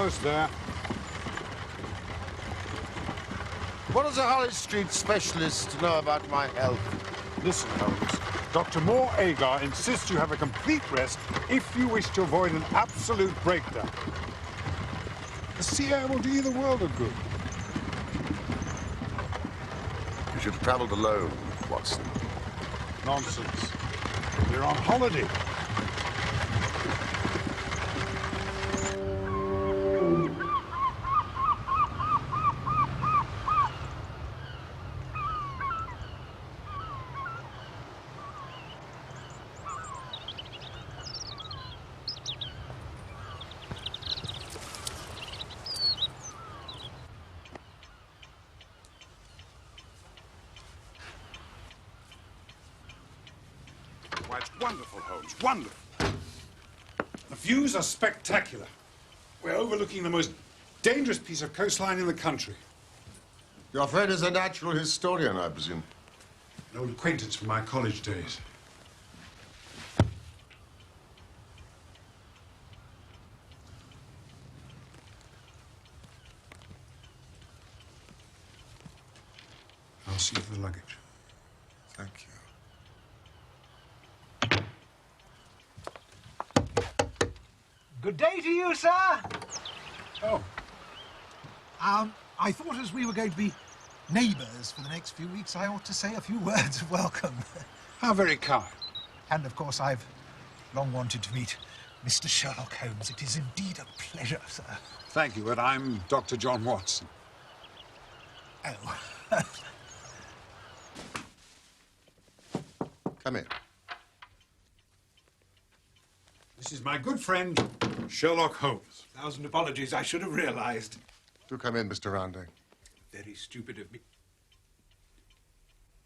almost there. What does a Hollis Street specialist know about my health? Listen, Holmes. Dr. Moore Agar insists you have a complete rest if you wish to avoid an absolute breakdown. The sea air will do you the world of good. You should have traveled alone, Watson. Nonsense. We're on holiday. Why, it's wonderful, Holmes, wonderful. The views are spectacular. We're overlooking the most dangerous piece of coastline in the country. Your friend is a natural historian, I presume. An old acquaintance from my college days. I'll see you for the luggage. Thank you. Good day to you, sir. Oh. I thought as we were going to be neighbours for the next few weeks, I ought to say a few words of welcome. How very kind. And, of course, I've long wanted to meet Mr. Sherlock Holmes. It is indeed a pleasure, sir. Thank you, but I'm Dr. John Watson. Oh. Come in. This is my good friend, Sherlock Holmes. 1,000 apologies, I should have realised. Do come in, Mr. Rounding. Very stupid of me.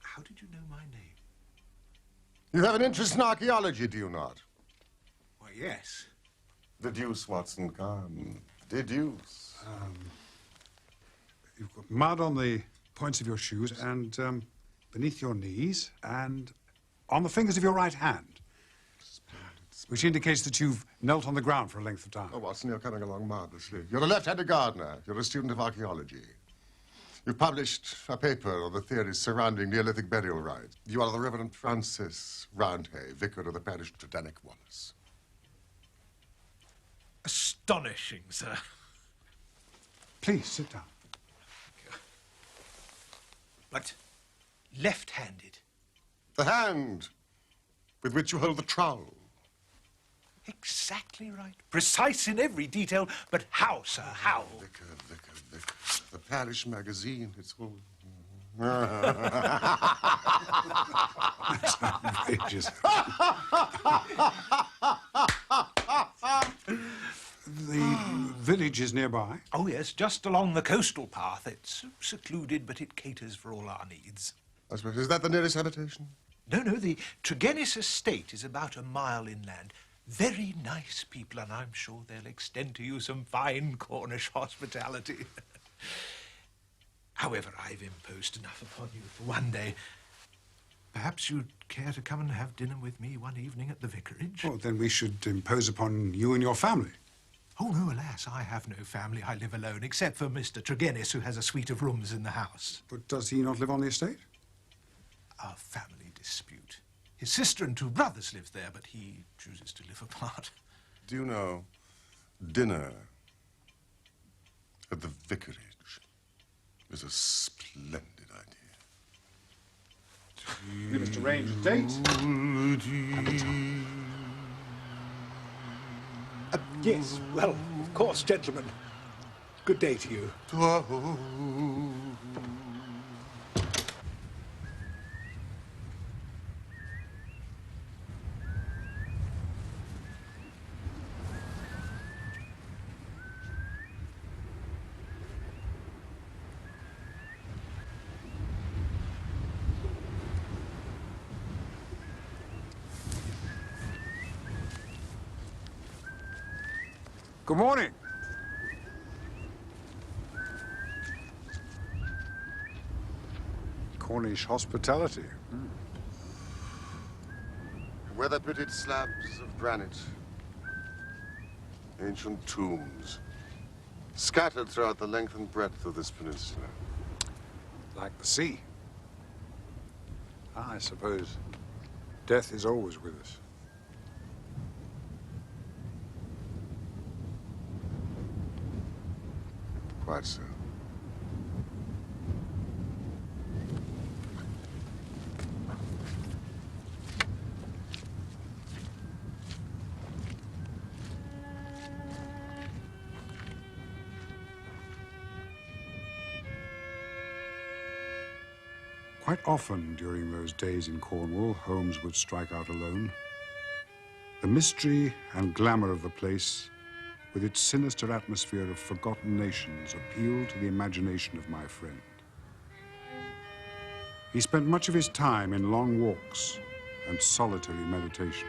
How did you know my name? You have an interest in archaeology, do you not? Why, yes. Deduce, Watson, come. Deduce. You've got mud on the points of your shoes and beneath your knees and on the fingers of your right hand. Which indicates that you've knelt on the ground for a length of time. Oh, Watson, you're coming along marvelously. You're a left-handed gardener. You're a student of archaeology. You've published a paper on the theories surrounding Neolithic burial rites. You are the Reverend Francis Roundhay, vicar of the parish of Tredanick Wallace. Astonishing, sir. Please, sit down. But left-handed. The hand with which you hold the trowel. Exactly right. Precise in every detail. But how, sir, how? Vicar. The parish magazine, it's all... That's outrageous. The village is nearby. Oh, yes, just along the coastal path. It's secluded, but it caters for all our needs. I suppose, is that the nearest habitation? No, the Tregennis estate is about a mile inland. Very nice people, and I'm sure they'll extend to you some fine Cornish hospitality. However, I've imposed enough upon you for one day. Perhaps you'd care to come and have dinner with me one evening at the vicarage? Well, then we should impose upon you and your family. Oh, no, alas, I have no family. I live alone, except for Mr. Tregennis, who has a suite of rooms in the house. But does he not live on the estate? A family dispute. His sister and 2 brothers live there, but he chooses to live apart. Do you know, dinner at the vicarage is a splendid idea. We must arrange a date and a time. Yes, well, of course, gentlemen. Good day to you. Good morning. Cornish hospitality. Weather-pitted slabs of granite. Ancient tombs. Scattered throughout the length and breadth of this peninsula. Like the sea. I suppose death is always with us. Quite so. Quite often during those days in Cornwall, Holmes would strike out alone. The mystery and glamour of the place, with its sinister atmosphere of forgotten nations, appealed to the imagination of my friend. He spent much of his time in long walks and solitary meditation.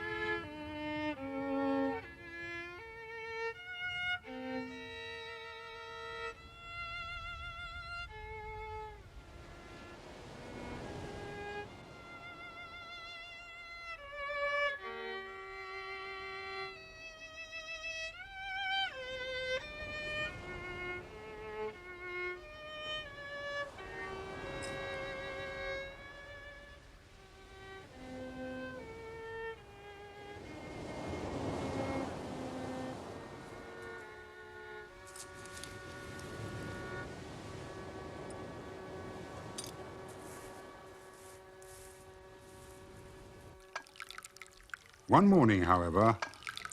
One morning, however,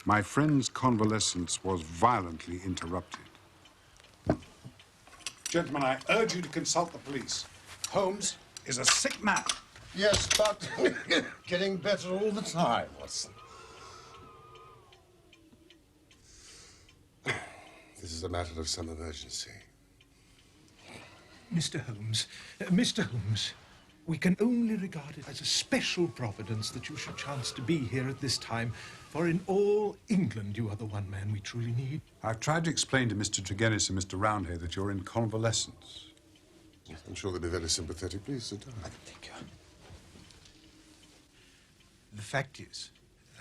my friend's convalescence was violently interrupted. Gentlemen, I urge you to consult the police. Holmes is a sick man. Yes, but getting better all the time, Watson. This is a matter of some emergency. Mr. Holmes, we can only regard it as a special providence that you should chance to be here at this time, for in all England you are the one man we truly need. I've tried to explain to Mr. Tregennis and Mr. Roundhay that you're in convalescence. Yes, I'm sure they'll be very sympathetic. Please sit down. Thank you. The fact is,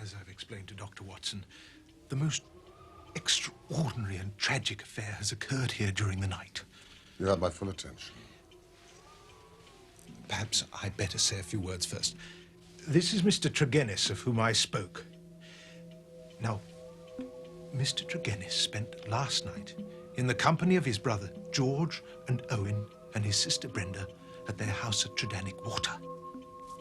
as I've explained to Dr. Watson, the most extraordinary and tragic affair has occurred here during the night. You have my full attention. Perhaps I'd better say a few words first. This is Mr. Tregennis, of whom I spoke. Now, Mr. Tregennis spent last night in the company of his brother George and Owen and his sister Brenda at their house at Tredannick Water.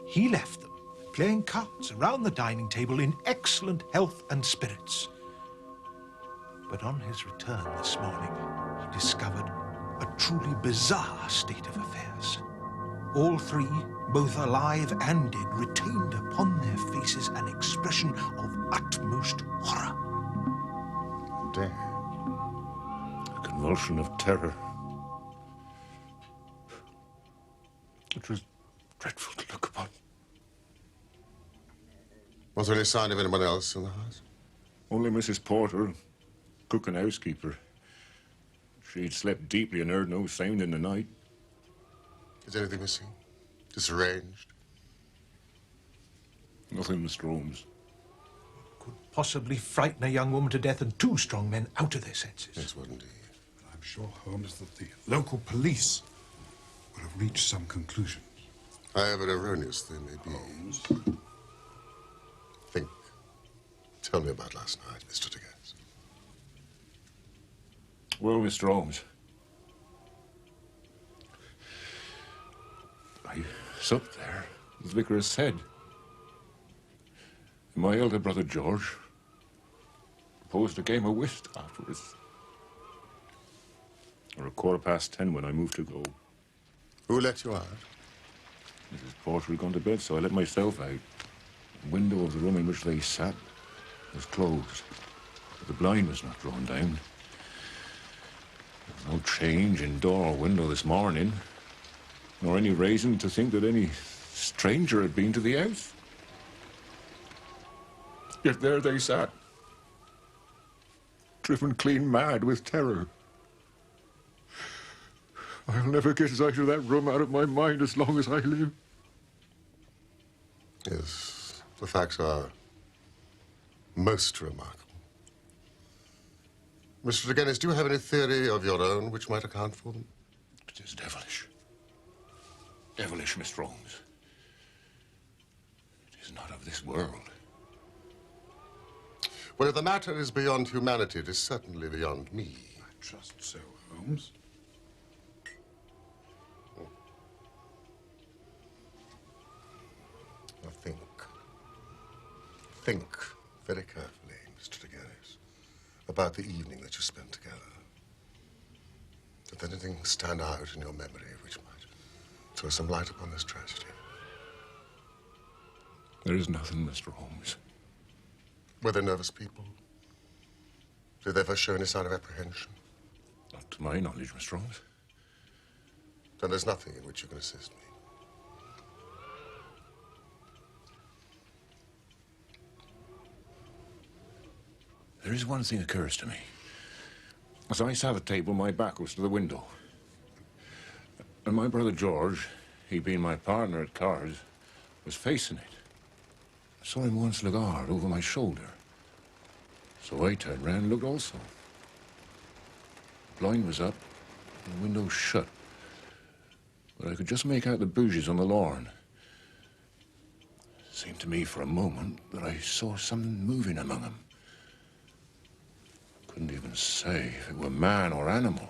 He left them playing cards around the dining table in excellent health and spirits. But on his return this morning, he discovered a truly bizarre state of affairs. All three, both alive and dead, retained upon their faces an expression of utmost horror. Death. A convulsion of terror. It was dreadful to look upon. Was there any sign of anyone else in the house? Only Mrs. Porter, cook and housekeeper. She'd slept deeply and heard no sound in the night. Is anything missing? Disarranged? Nothing, Mr. Holmes. Could possibly frighten a young woman to death and two strong men out of their senses. Yes, well, indeed. I'm sure, Holmes, that the local police would have reached some conclusions. However erroneous they may be. Holmes. Think. Tell me about last night, Mr. Tregennis. Well, Mr. Holmes, I supped there, as the vicar has said. And my elder brother George proposed a game of whist afterwards. Or 10:15 when I moved to go. Who let you out? Mrs. Porter had gone to bed, so I let myself out. The window of the room in which they sat was closed, but the blind was not drawn down. There was no change in door or window this morning, nor any reason to think that any stranger had been to the house. Yet there they sat, driven clean mad with terror. I'll never get sight of that room out of my mind as long as I live. Yes, the facts are most remarkable. Mr. Tregennis, do you have any theory of your own which might account for them? It is devilish. Devilish, Mr. Holmes. It is not of this world. Well, if the matter is beyond humanity, it is certainly beyond me. I trust so, Holmes. Now think very carefully, Mr. Tregennis, about the evening that you spent together. Did anything stand out in your memory which might throw some light upon this tragedy? There is nothing, Mr. Holmes. Were they nervous people? Did they ever show any sign of apprehension? Not to my knowledge, Mr. Holmes. Then there's nothing in which you can assist me. There is one thing occurs to me. As I sat at table, my back was to the window. And my brother George, he being my partner at cards, was facing it. I saw him once look hard over my shoulder. So I turned round and looked also. The blind was up and the window shut. But I could just make out the bougies on the lawn. It seemed to me for a moment that I saw something moving among them. Couldn't even say if it were man or animal.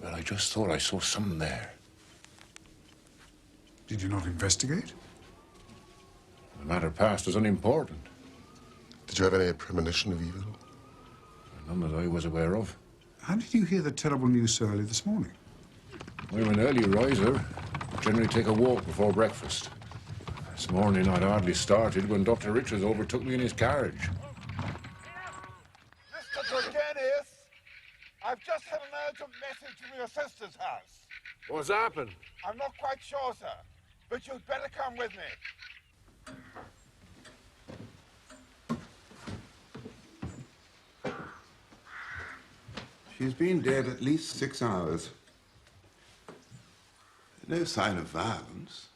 But I just thought I saw something there. Did you not investigate? The matter passed as unimportant. Did you have any premonition of evil? None that I was aware of. How did you hear the terrible news so early this morning? I'm an early riser. Generally take a walk before breakfast. This morning I'd hardly started when Dr. Richards overtook me in his carriage. Mr. Tregennis, I've just had an urgent message from your sister's house. What's happened? I'm not quite sure, sir, but you'd better come with me. She's been dead at least 6 hours. No sign of violence.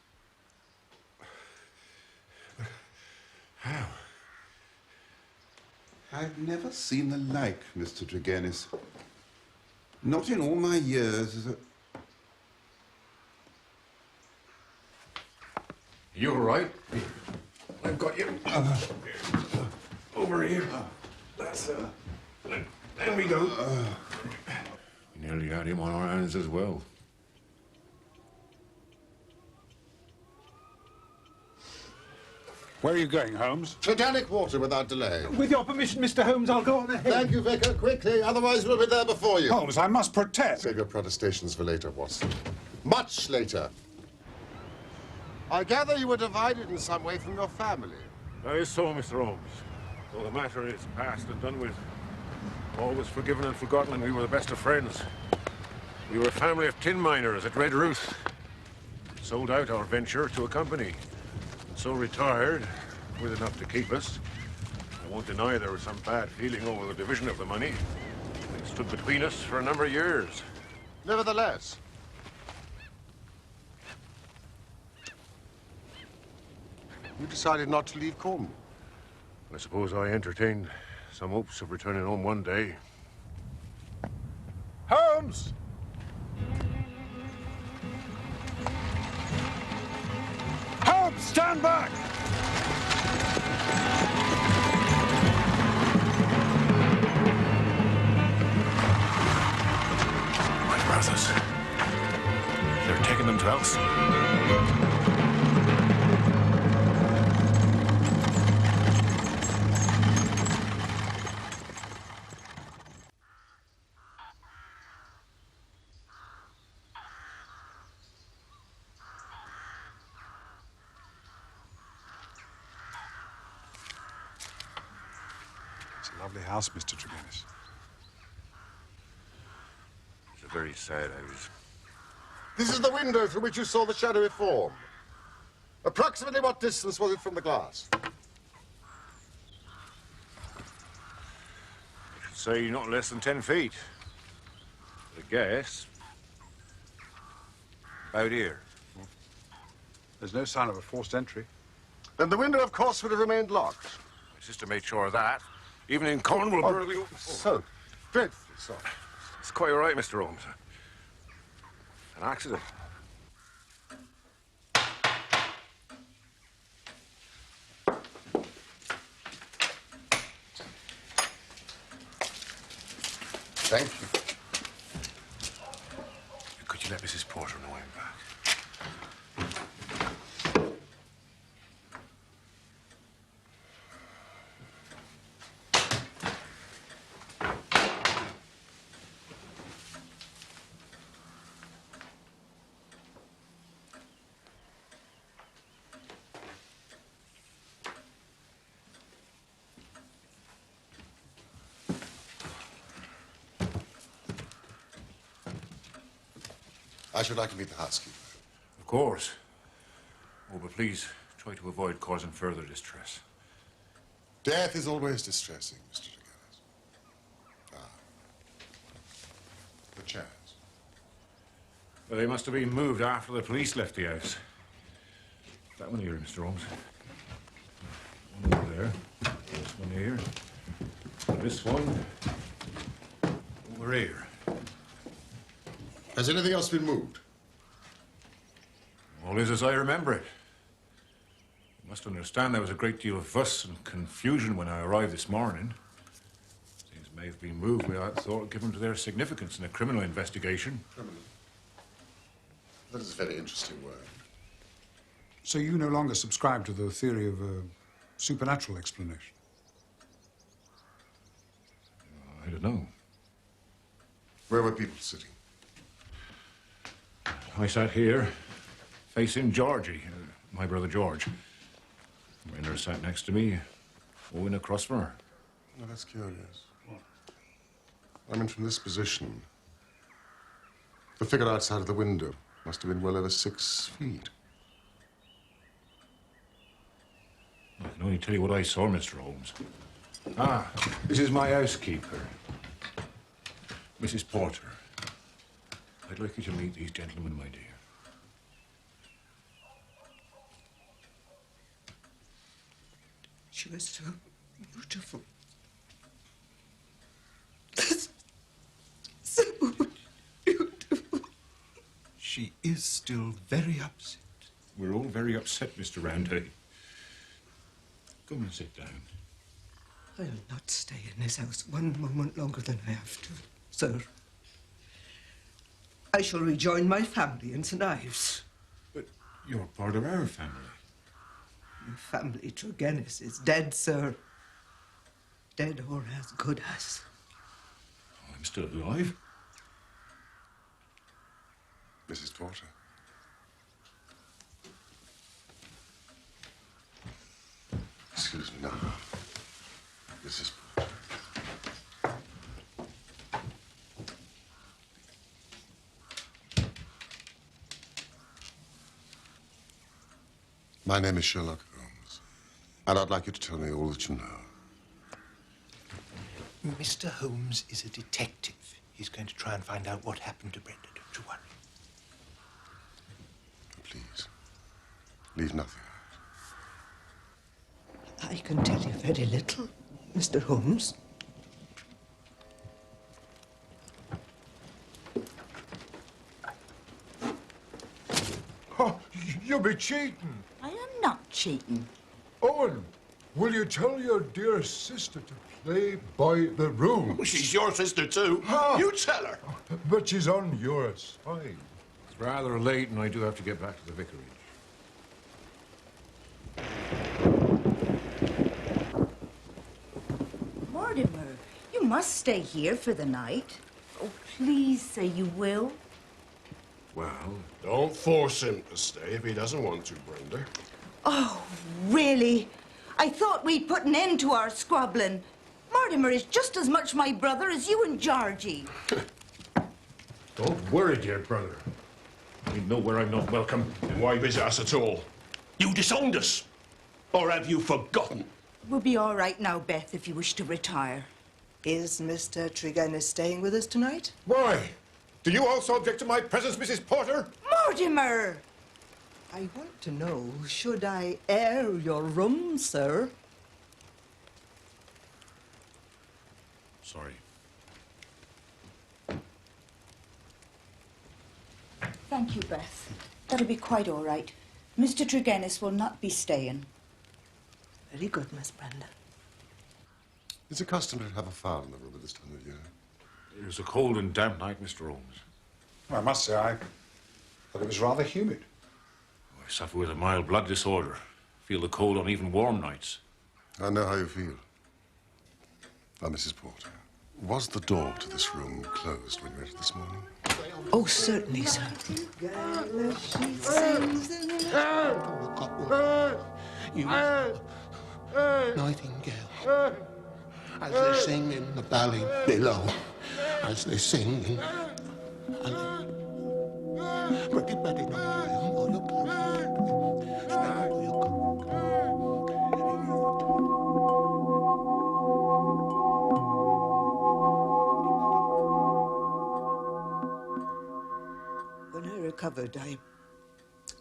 How? I've never seen the like, Mr. Tregennis. Not in all my years as a... You all right? I've got you. Over here. That's there we go. We nearly had him on our hands as well. Where are you going, Holmes? Titanic water without delay. With your permission, Mr. Holmes, I'll go on ahead. Thank you, Vicar. Quickly, otherwise we'll be there before you. Holmes, I must protest. Save your protestations for later, Watson. Much later. I gather you were divided in some way from your family. That is so, Mr. Holmes. Though the matter is past and done with, all was forgiven and forgotten, and we were the best of friends. We were a family of tin miners at Red Ruth. Sold out our venture to a company. And so retired, with enough to keep us. I won't deny there was some bad feeling over the division of the money. It stood between us for a number of years. Nevertheless, you decided not to leave Cornwall. I suppose I entertained some hopes of returning home one day. Holmes! Holmes, stand back! My brothers. They're taking them to house. It's a lovely house, Mr. Tregennis. It's a very sad house. This is the window through which you saw the shadowy form. Approximately what distance was it from the glass? I should say not less than 10 feet. I guess. About here. There's no sign of a forced entry. Then the window, of course, would have remained locked. My sister made sure of that. Even in Cornwall, So, Dreadfully soft. It's quite all right, Mr. Holmes. An accident. Thank you. Could you let Mrs. Porter know I'm back? I should like to meet the housekeeper. Of course. Oh, but please try to avoid causing further distress. Death is always distressing, Mr. Tregennis. Ah. The chairs. Well, they must have been moved after the police left the house. That one here, Mr. Holmes. One over there. This one here. And this one over here. Has anything else been moved? All is as I remember it. You must understand there was a great deal of fuss and confusion when I arrived this morning. Things may have been moved without thought given to their significance in a criminal investigation. Criminal. That is a very interesting word. So you no longer subscribe to the theory of a supernatural explanation? I don't know. Where were people sitting? I sat here, facing Georgie, my brother George. Rainer sat next to me, Owen across from her. Oh, that's curious. I mean, from this position, the figure outside of the window must have been well over 6 feet. I can only tell you what I saw, Mr. Holmes. Ah, this is my housekeeper, Mrs. Porter. I'd like you to meet these gentlemen, my dear. She was so beautiful. So beautiful. She is still very upset. We're all very upset, Mr. Roundhay. Come and sit down. I'll not stay in this house one moment longer than I have to, sir. I shall rejoin my family in St. Ives. But you're part of our family. Your family, Tregennis, is dead, sir. Dead or as good as. I'm still alive. Mrs. Porter. Excuse me now. Mrs. Porter. My name is Sherlock Holmes, and I'd like you to tell me all that you know. Mr. Holmes is a detective. He's going to try and find out what happened to Brenda. Don't you worry. Please, leave nothing out. I can tell you very little, Mr. Holmes. Oh, you'll be cheating. I am not cheating. Owen, will you tell your dear sister to play by the rules? Well, she's your sister, too. Ah. You tell her. But she's on your side. It's rather late, and I do have to get back to the vicarage. Mortimer, you must stay here for the night. Oh, please say you will. Well, don't force him to stay if he doesn't want to, Brenda. Oh, really? I thought we'd put an end to our squabbling. Mortimer is just as much my brother as you and Georgie. Don't worry, dear brother. You know where I'm not welcome, and why visit us at all. You disowned us. Or have you forgotten? We'll be all right now, Beth, if you wish to retire. Is Mr. Tregennis staying with us tonight? Why? Do you also object to my presence, Mrs. Porter? Mortimer! I want to know, should I air your room, sir? Sorry. Thank you, Beth. That'll be quite all right. Mr. Tregennis will not be staying. Very good, Miss Brenda. Is it customary to have a fire in the room at this time of year? It was a cold and damp night, Mr. Holmes. Well, I must say, I thought it was rather humid. I suffer with a mild blood disorder. Feel the cold on even warm nights. I know how you feel. Now, Mrs. Porter, was the door to this room closed when you entered this morning? Oh, certainly, sir. You nightingale, as they sing in the valley below, as they sing in... When I recovered, I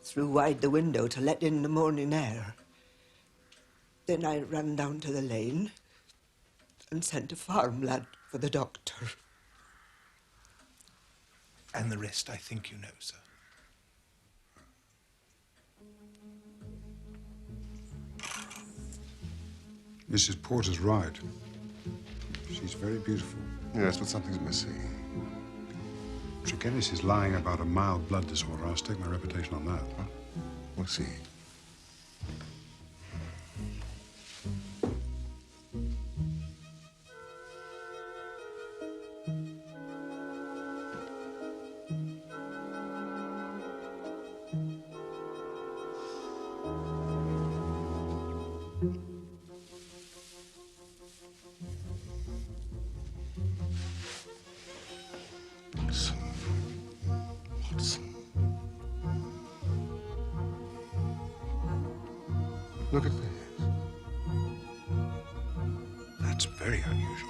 threw wide the window to let in the morning air. Then I ran down to the lane and sent a farm lad for the doctor. And the rest I think you know, sir. Mrs. Porter's right. She's very beautiful. Yes, but something's missing. Tregennis is lying about a mild blood disorder. I'll stake my reputation on that. Well, we'll see. Watson. Look at this. That's very unusual.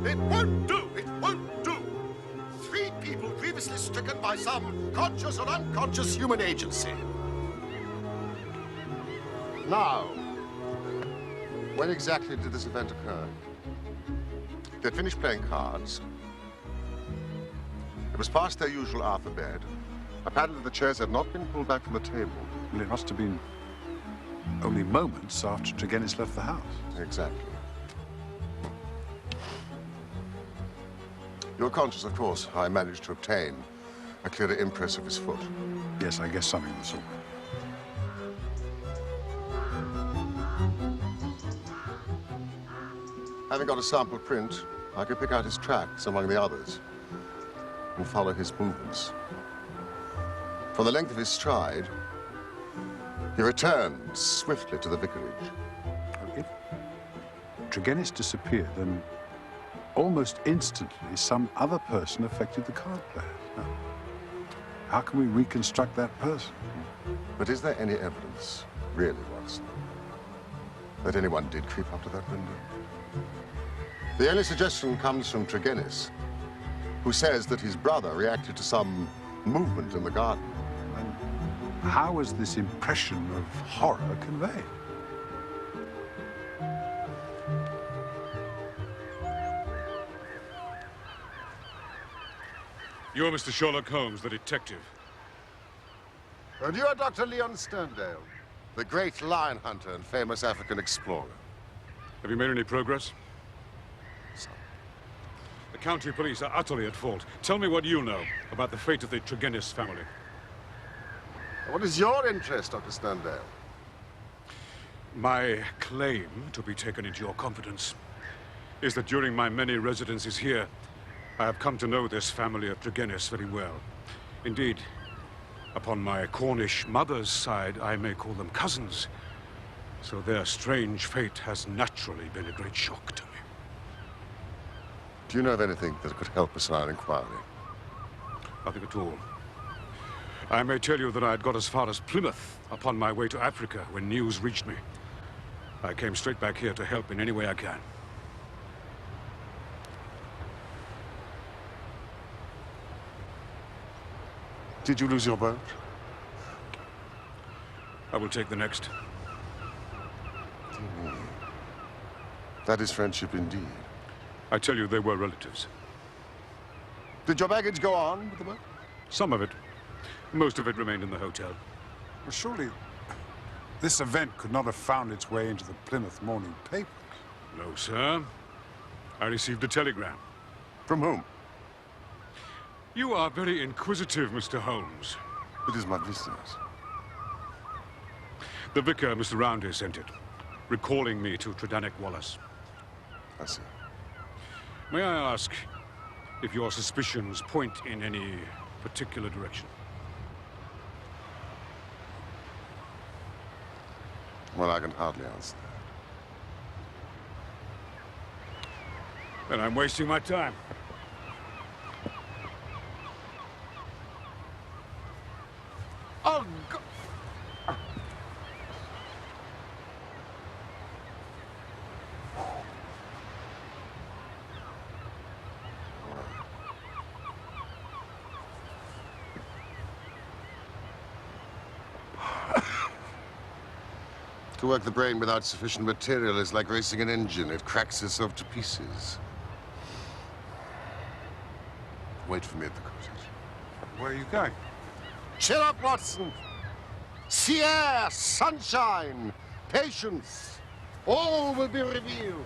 It won't do! It won't do! 3 people grievously stricken by some conscious or unconscious human agency. Now, when exactly did this event occur? They'd finished playing cards. It was past their usual hour for bed. Apparently the chairs had not been pulled back from the table. Well, it must have been only moments after Tregennis left the house. Exactly. You're conscious, of course, how I managed to obtain a clearer impress of his foot. Yes, I guess something of the sort. Having got a sample print, I could pick out his tracks among the others and follow his movements. For the length of his stride, he returned swiftly to the vicarage. If Tregennis disappeared, then almost instantly some other person affected the card players. Now, how can we reconstruct that person? But is there any evidence, really, Watson, that anyone did creep up to that window? The only suggestion comes from Tregennis, who says that his brother reacted to some movement in the garden. And how was this impression of horror conveyed? You're Mr. Sherlock Holmes, the detective. And you are Dr. Leon Sterndale, the great lion hunter and famous African explorer. Have you made any progress? The county police are utterly at fault. Tell me what you know about the fate of the Tregennis family. What is your interest, Dr. Sterndale? My claim to be taken into your confidence is that during my many residencies here, I have come to know this family of Tregennis very well. Indeed, upon my Cornish mother's side, I may call them cousins. So their strange fate has naturally been a great shock to me. Do you know of anything that could help us in our inquiry? Nothing at all. I may tell you that I had got as far as Plymouth upon my way to Africa when news reached me. I came straight back here to help in any way I can. Did you lose your boat? I will take the next. That is friendship indeed. I tell you, they were relatives. Did your baggage go on with the boat? Some of it. Most of it remained in the hotel. Well, surely this event could not have found its way into the Plymouth Morning paper. No, sir. I received a telegram. From whom? You are very inquisitive, Mr. Holmes. It is my business. The vicar, Mr. Roundhay, sent it, recalling me to Tredannick Wallace. I see. May I ask if your suspicions point in any particular direction? Well, I can hardly answer that. Then I'm wasting my time. Oh, God. To work the brain without sufficient material is like racing an engine. It cracks itself to pieces. Wait for me at the cottage. Where are you going? Cheer up, Watson. Sea air, sunshine, patience. All will be revealed.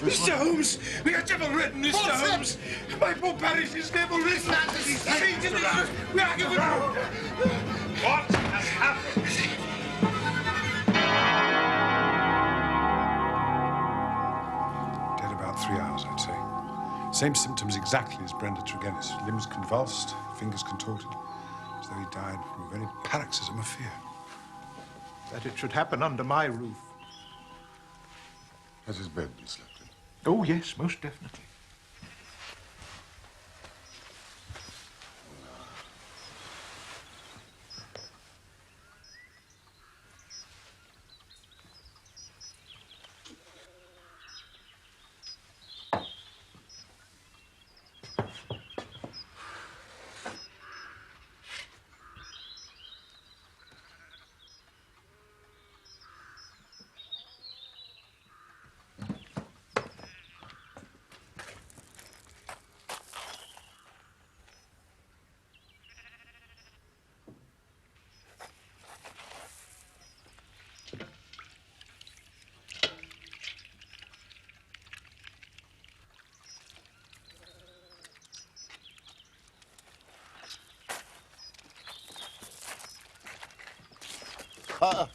Mr. Holmes! We are devil-ridden, Mr. Holmes! My poor parish is devil-ridden! We are given... What has happened? Dead about 3 hours, I'd say. Same symptoms exactly as Brenda Tregennis. Limbs convulsed, fingers contorted, as though he died from a very paroxysm of fear. That it should happen under my roof. Has his bed been slept in? Oh, yes, most definitely.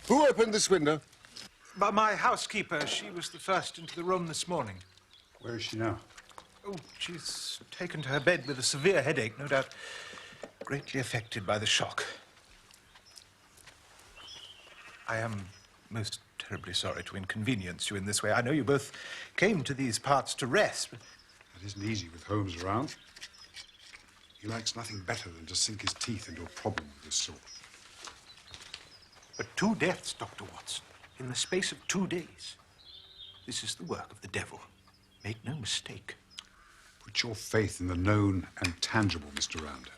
Who opened this window? But my housekeeper, she was the first into the room this morning. Where is she now? Oh, she's taken to her bed with a severe headache, no doubt greatly affected by the shock. I am most terribly sorry to inconvenience you in this way. I know you both came to these parts to rest, but... That isn't easy with Holmes around. He likes nothing better than to sink his teeth into a problem of this sort. But 2 deaths, Dr. Watson, in the space of 2 days. This is the work of the devil. Make no mistake. Put your faith in the known and tangible, Mr. Roundhay.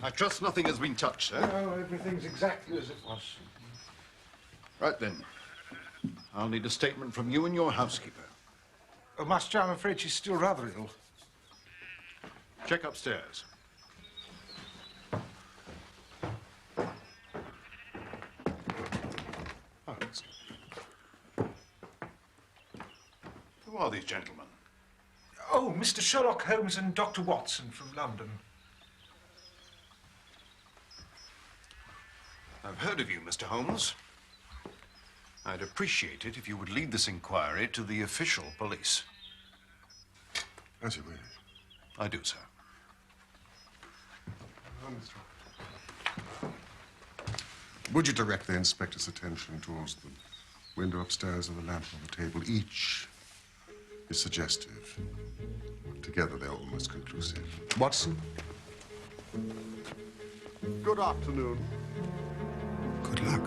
I trust nothing has been touched, sir. No, everything's exactly as it was. Right then. I'll need a statement from you and your housekeeper. Oh, Master, I'm afraid she's still rather ill. Check upstairs. Holmes. Who are these gentlemen? Oh, Mr. Sherlock Holmes and Dr. Watson from London. I've heard of you, Mr. Holmes. I'd appreciate it if you would lead this inquiry to the official police. As you wish. I do, sir. Would you direct the inspector's attention towards the window upstairs and the lamp on the table? Each is suggestive. Together, they're almost conclusive. Watson? Good afternoon. Good luck.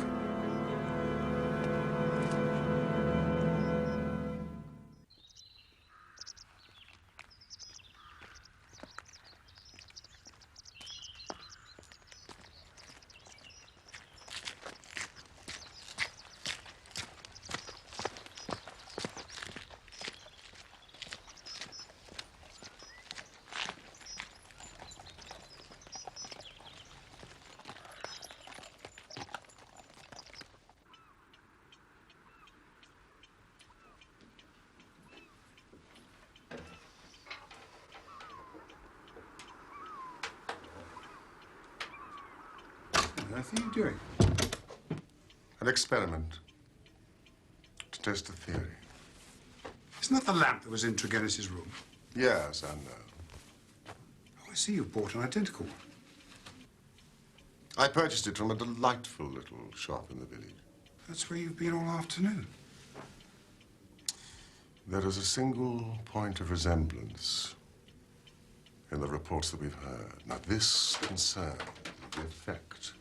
What are you doing? An experiment to test a theory. Isn't that the lamp that was in Tregennis's room? Yes, I know. Oh, I see you bought an identical one. I purchased it from a delightful little shop in the village. That's where you've been all afternoon. There is a single point of resemblance in the reports that we've heard. Now, this concerns the effect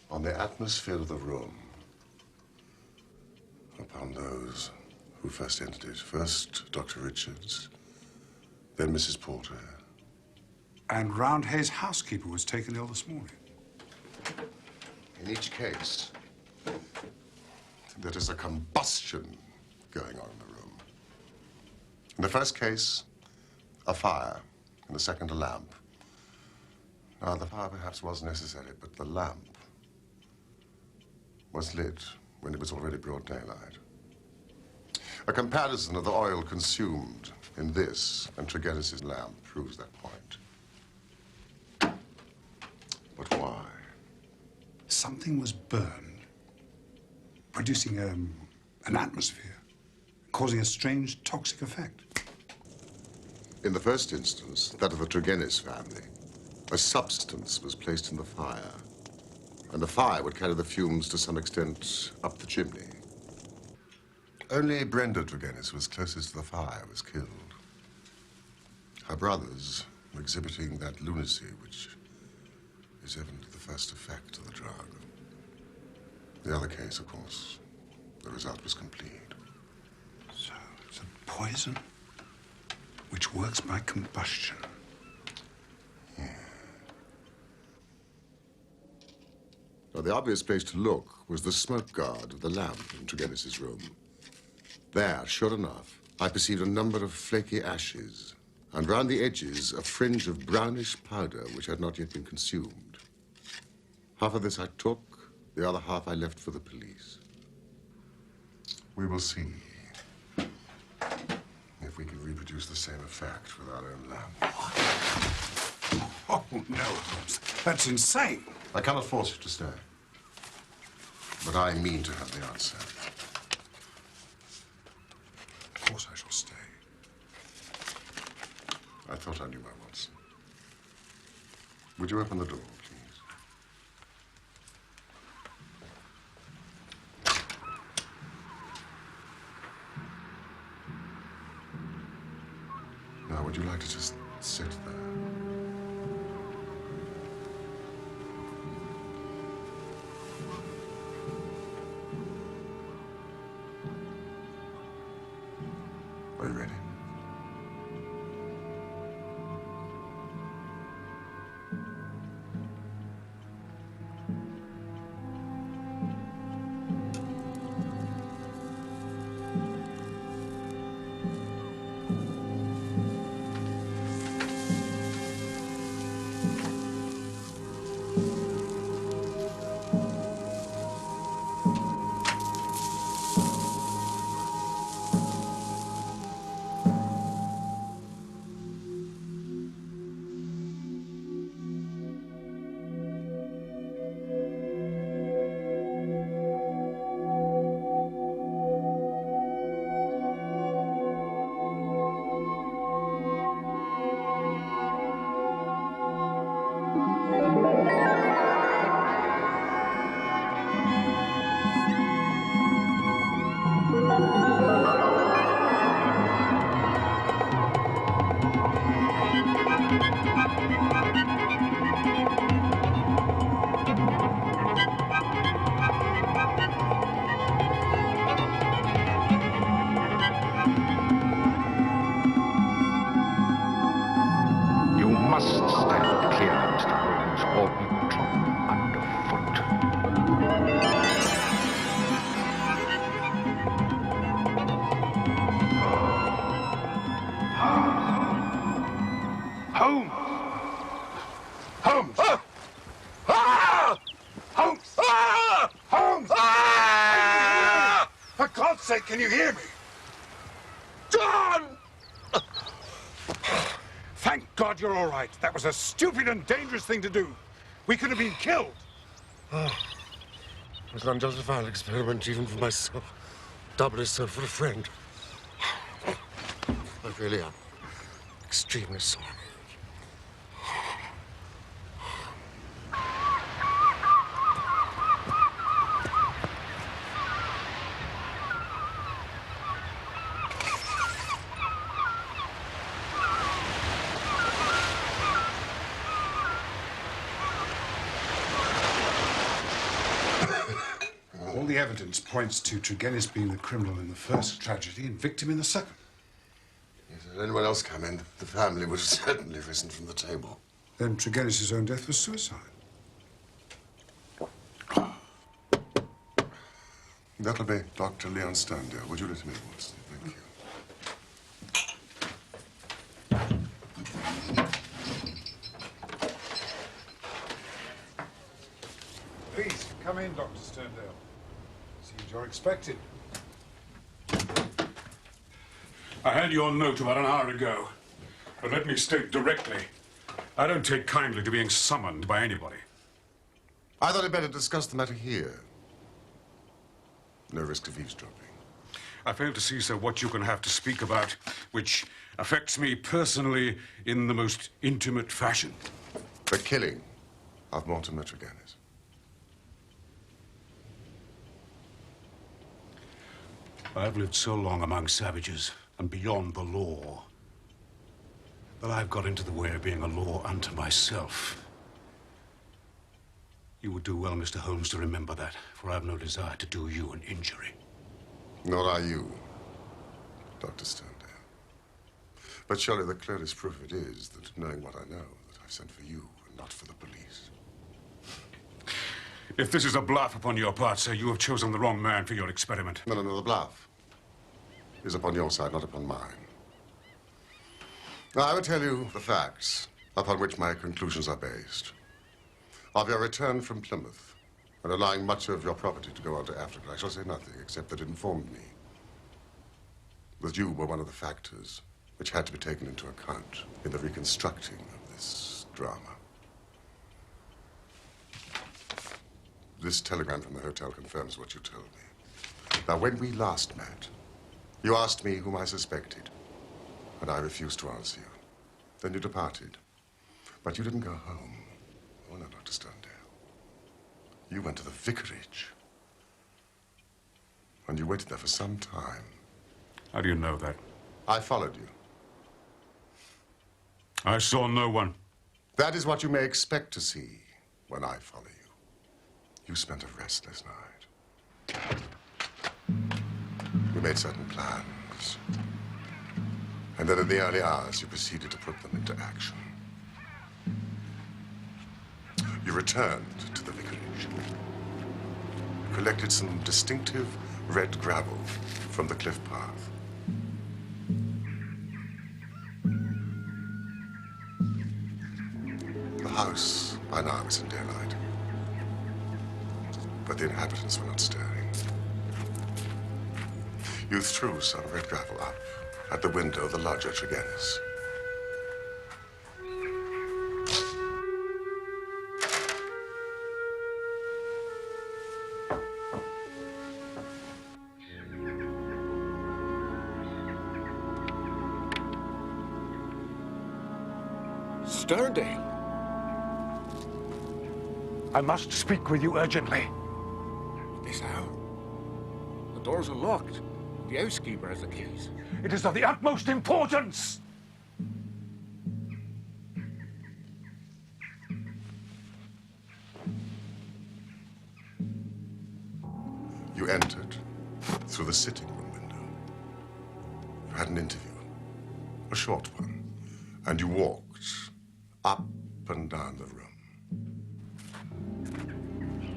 on the atmosphere of the room upon those who first entered it. First, Dr. Richards, then Mrs. Porter. And Roundhay's housekeeper was taken ill this morning. In each case, there is a combustion going on in the room. In the first case, a fire. In the second, a lamp. Now, the fire perhaps was necessary, but the lamp was lit when it was already broad daylight. A comparison of the oil consumed in this and Tregennis's lamp proves that point. But why? Something was burned, producing an atmosphere, causing a strange toxic effect. In the first instance, that of the Tregennis family, a substance was placed in the fire, and the fire would carry the fumes to some extent up the chimney. Only Brenda Tregennis, who was closest to the fire, was killed. Her brothers were exhibiting that lunacy which is evident the first effect of the drug. The other case, of course, the result was complete. So it's a poison which works by combustion. Now, the obvious place to look was the smoke guard of the lamp in Tregennis's room. There, sure enough, I perceived a number of flaky ashes, and round the edges, a fringe of brownish powder which had not yet been consumed. Half of this I took, the other half I left for the police. We will see if we can reproduce the same effect with our own lamp. Oh, no, Holmes. That's insane. I cannot force you to stay. But I mean to have the answer. Of course I shall stay. I thought I knew my Watson. Would you open the door, please? Now, would you like to just sit there? Are you ready? You must stand clear, Mr. Holmes, or be trodden underfoot. Holmes! Holmes! Ah! Ah! Holmes! Ah! Holmes! Ah! For God's sake, can you hear me? John! Thank God you're all right. That was a stupid and dangerous thing to do. We could have been killed. It was an unjustified experiment, even for myself. Doubly so for a friend. I really am extremely sorry. All the evidence points to Tregennis being the criminal in the first tragedy and victim in the second. If anyone else come in, the family would have certainly risen from the table. Then Tregennis' own death was suicide. That'll be Dr. Leon Sterndale. Would you let me watch? Thank you. Please, come in, Dr. Sterndale. Seems you're expected. I had your note about an hour ago. But let me state directly, I don't take kindly to being summoned by anybody. I thought I'd better discuss the matter here. No risk of eavesdropping. I fail to see, sir, what you can have to speak about, which affects me personally in the most intimate fashion. The killing of Mortimer Tregennis. I've lived so long among savages and beyond the law that I've got into the way of being a law unto myself. You would do well, Mr. Holmes, to remember that, for I have no desire to do you an injury. Nor are you, Dr. Sterndale. But surely the clearest proof it is that, knowing what I know, that I've sent for you and not for the police. If this is a bluff upon your part, sir, you have chosen the wrong man for your experiment. No, the bluff is upon your side, not upon mine. Now, I will tell you the facts upon which my conclusions are based. Of your return from Plymouth and allowing much of your property to go on to Africa, I shall say nothing except that it informed me that you were one of the factors which had to be taken into account in the reconstructing of this drama. This telegram from the hotel confirms what you told me. Now, when we last met, you asked me whom I suspected, and I refused to answer you. Then you departed. But you didn't go home. Oh, no, Dr. Sterndale. You went to the vicarage. And you waited there for some time. How do you know that? I followed you. I saw no one. That is what you may expect to see when I follow you. You spent a restless night. You made certain plans. And then in the early hours, you proceeded to put them into action. You returned to the vicarage. You collected some distinctive red gravel from the cliff path. The house By now it was in daylight. But the inhabitants were not stirring. You threw some red gravel up at the window of the lodge at Tregennis. Sterndale. I must speak with you urgently. This hour? The doors are locked. The housekeeper has the keys. It is of the utmost importance. You entered through the sitting room window. You had an interview, a short one, and you walked up and down the room.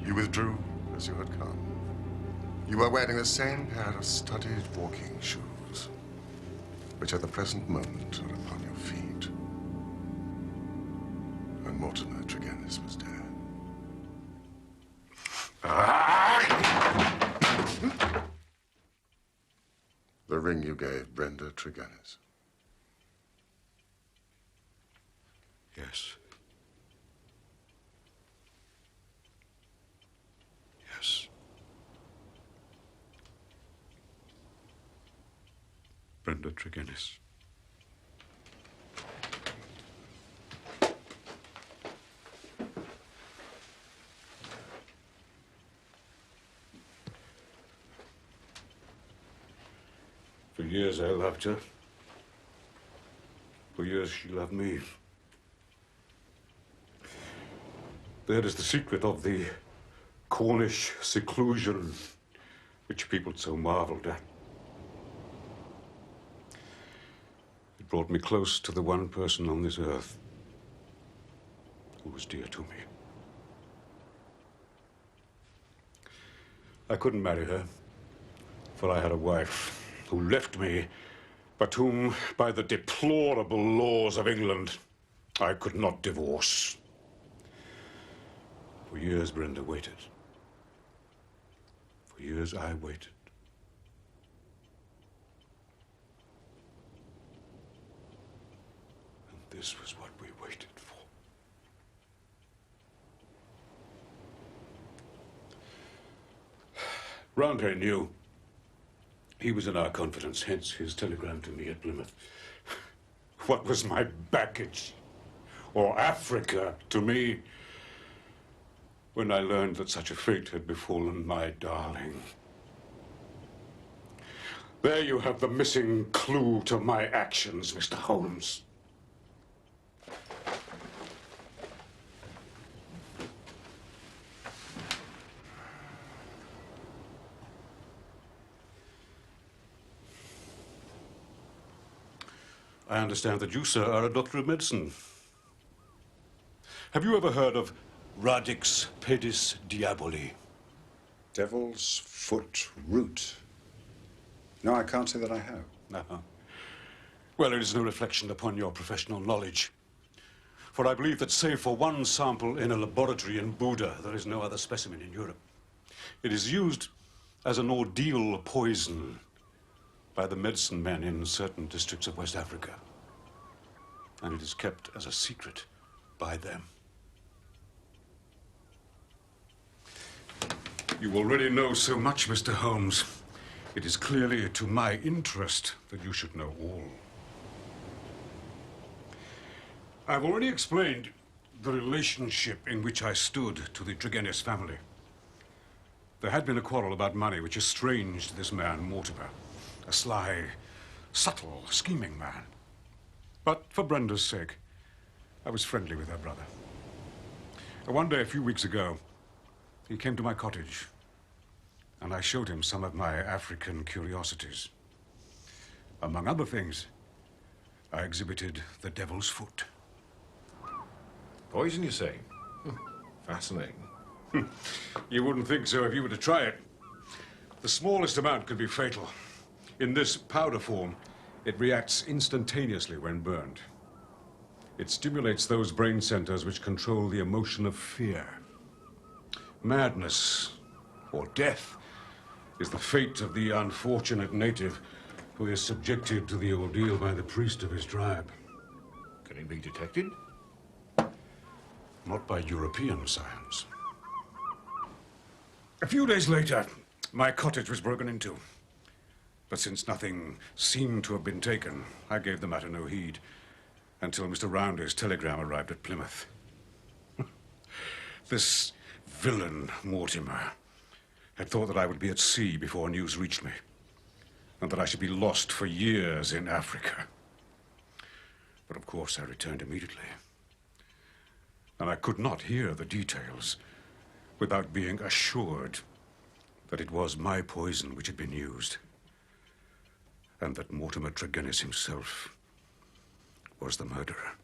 You withdrew as you had come. You were wearing the same pair of studied walking shoes, which at the present moment are upon your feet. And Mortimer Tregennis was dead. The ring you gave Brenda Tregennis. Yes. Yes. Brenda Tregennis. For years I loved her. For years she loved me. That is the secret of the Cornish seclusion which people so marveled at. It brought me close to the one person on this earth who was dear to me. I couldn't marry her, for I had a wife who left me, but whom, by the deplorable laws of England, I could not divorce. For years, Brenda waited. For years, I waited. And this was what we waited for. Roundhay knew. He was in our confidence, hence his telegram to me at Plymouth. What was my baggage, or Africa, to me, when I learned that such a fate had befallen my darling? There you have the missing clue to my actions, Mr. Holmes. I understand that you, sir, are a doctor of medicine. Have you ever heard of Radix pedis diaboli? Devil's foot root. No, I can't say that I have. Uh-huh. Well, it is no reflection upon your professional knowledge. For I believe that save for one sample in a laboratory in Buda, there is no other specimen in Europe. It is used as an ordeal poison by the medicine men in certain districts of West Africa. And it is kept as a secret by them. You already know so much, Mr. Holmes. It is clearly to my interest that you should know all. I've already explained the relationship in which I stood to the Tregennis family. There had been a quarrel about money which estranged this man, Mortimer. A sly, subtle, scheming man. But for Brenda's sake, I was friendly with her brother. One day, a few weeks ago, he came to my cottage, and I showed him some of my African curiosities. Among other things, I exhibited the devil's foot. Poison, you say? Fascinating. You wouldn't think so if you were to try it. The smallest amount could be fatal. In this powder form, it reacts instantaneously when burned. It stimulates those brain centers which control the emotion of fear. Madness, or death, is the fate of the unfortunate native who is subjected to the ordeal by the priest of his tribe. Can he be detected? Not by European science. A few days later, my cottage was broken into. But since nothing seemed to have been taken, I gave the matter no heed until Mr. Roundy's telegram arrived at Plymouth. This villain, Mortimer, had thought that I would be at sea before news reached me, and that I should be lost for years in Africa. But of course I returned immediately, and I could not hear the details without being assured that it was my poison which had been used, and that Mortimer Tregennis himself was the murderer.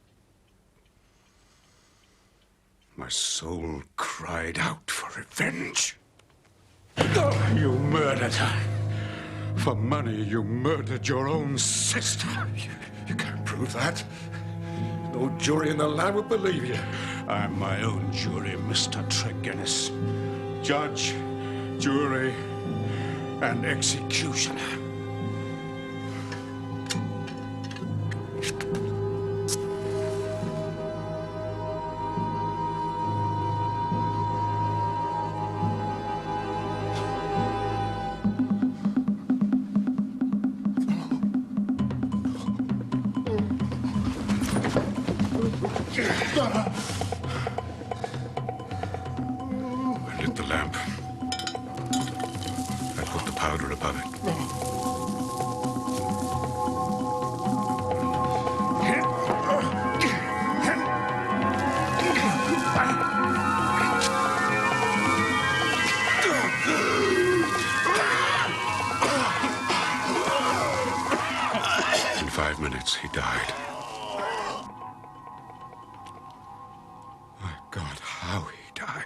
My soul cried out for revenge. Oh, you murdered her. For money, you murdered your own sister. You can't prove that. No jury in the land would believe you. I'm my own jury, Mr. Tregennis. Judge, jury, and executioner. I lit the lamp. I put the powder above it. In 5 minutes, he died. My God, how he died.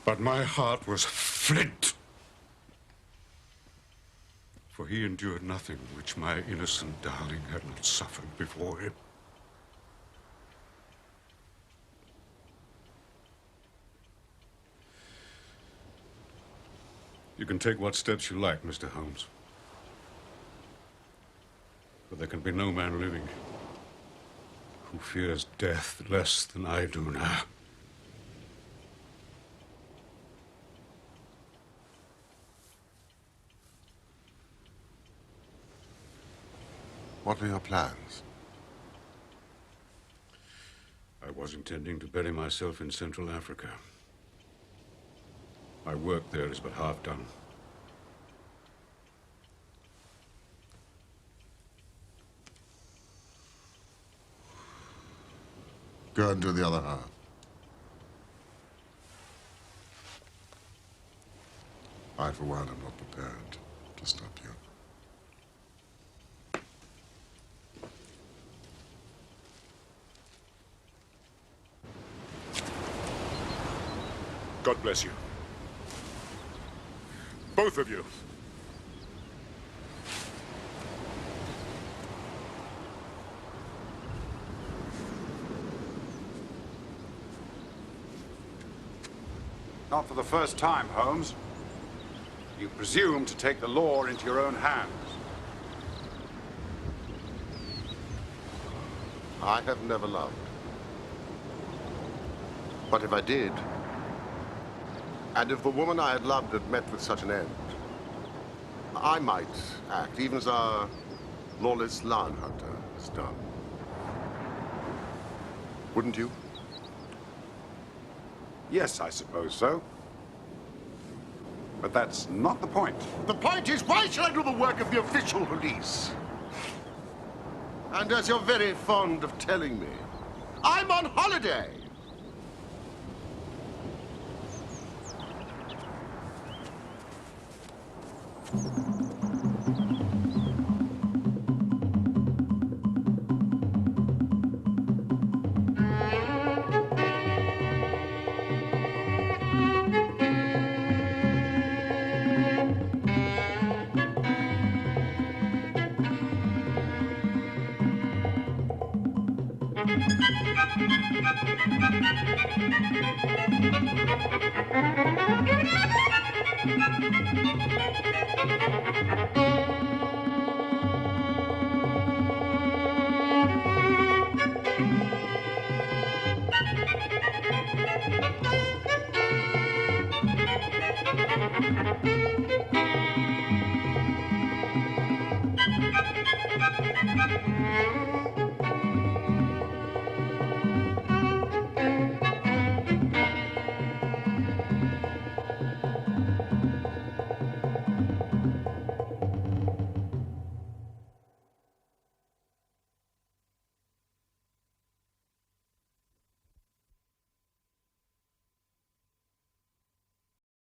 But my heart was flint. For he endured nothing which my innocent darling had not suffered before him. You can take what steps you like, Mr. Holmes. But there can be no man living who fears death less than I do now. What are your plans? I was intending to bury myself in Central Africa. My work there is but half done. Go and do the other half. I, for one, am not prepared to stop you. God bless you. Both of you. Not for the first time, Holmes. You presume to take the law into your own hands. I have never loved. But if I did, and if the woman I had loved had met with such an end, I might act, even as our lawless lion hunter has done. Wouldn't you? Yes, I suppose so. But that's not the point. The point is, why should I do the work of the official police? And as you're very fond of telling me, I'm on holiday.